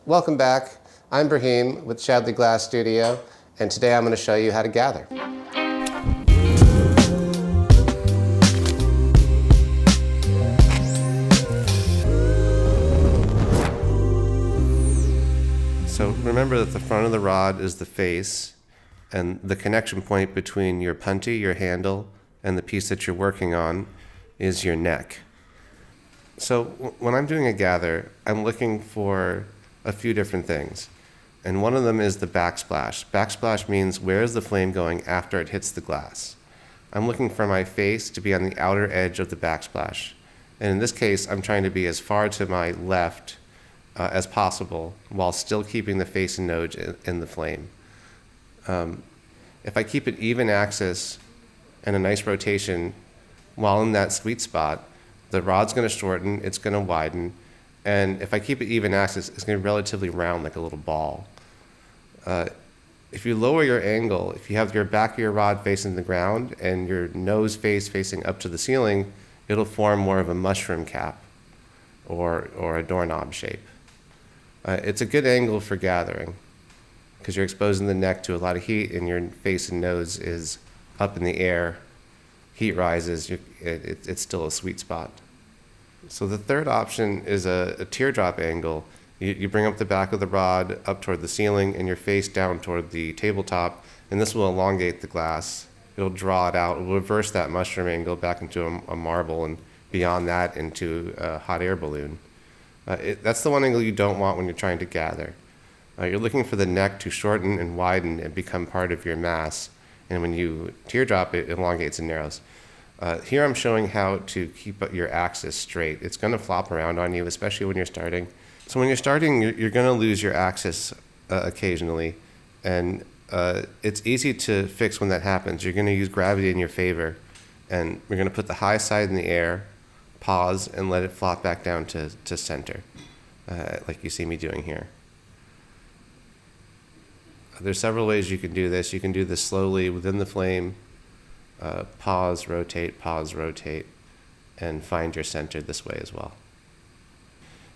Welcome back. I'm Brahim with Shadley Glass Studio, and today I'm going to show you how to gather. So remember that the front of the rod is the face, and the connection point between your punty, your handle, and the piece that you're working on is your neck. So when I'm doing a gather, I'm looking for a few different things. And one of them is the backsplash. Backsplash means where is the flame going after it hits the glass. I'm looking for my face to be on the outer edge of the backsplash. And in this case, I'm trying to be as far to my left as possible while still keeping the face and nose in the flame. If I keep an even axis and a nice rotation while in that sweet spot, the rod's going to shorten, it's going to widen, and if I keep it even axis, it's going to be relatively round like a little ball. If you lower your angle, if you have your back of your rod facing the ground and your nose face facing up to the ceiling, it'll form more of a mushroom cap or a doorknob shape. It's a good angle for gathering because you're exposing the neck to a lot of heat and your face and nose is up in the air. Heat rises, it's still a sweet spot. So the third option is a teardrop angle. You bring up the back of the rod up toward the ceiling and your face down toward the tabletop, and this will elongate the glass. It'll draw it out. It'll reverse that mushroom angle back into a marble, and beyond that into a hot air balloon. That's the one angle you don't want when you're trying to gather. You're looking for the neck to shorten and widen and become part of your mass. And when you teardrop it, it elongates and narrows. Here I'm showing how to keep your axis straight. It's going to flop around on you, especially when you're starting. So when you're starting, you're going to lose your axis occasionally. And it's easy to fix when that happens. You're going to use gravity in your favor. And we're going to put the high side in the air, pause, and let it flop back down to center, like you see me doing here. There's several ways you can do this. You can do this slowly within the flame, pause, rotate, and find your center this way as well.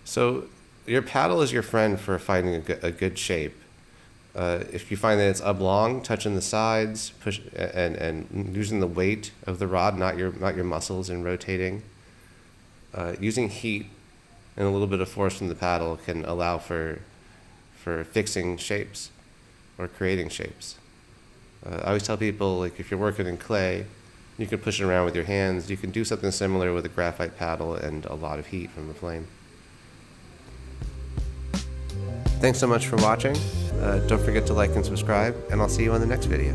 So your paddle is your friend for finding a good shape. If you find that it's oblong, touching the sides, push and using the weight of the rod, not your muscles in rotating. Using heat and a little bit of force from the paddle can allow for fixing shapes or creating shapes. I always tell people, like, if you're working in clay, you can push it around with your hands. You can do something similar with a graphite paddle and a lot of heat from the flame. Thanks so much for watching. Don't forget to like and subscribe, and I'll see you on the next video.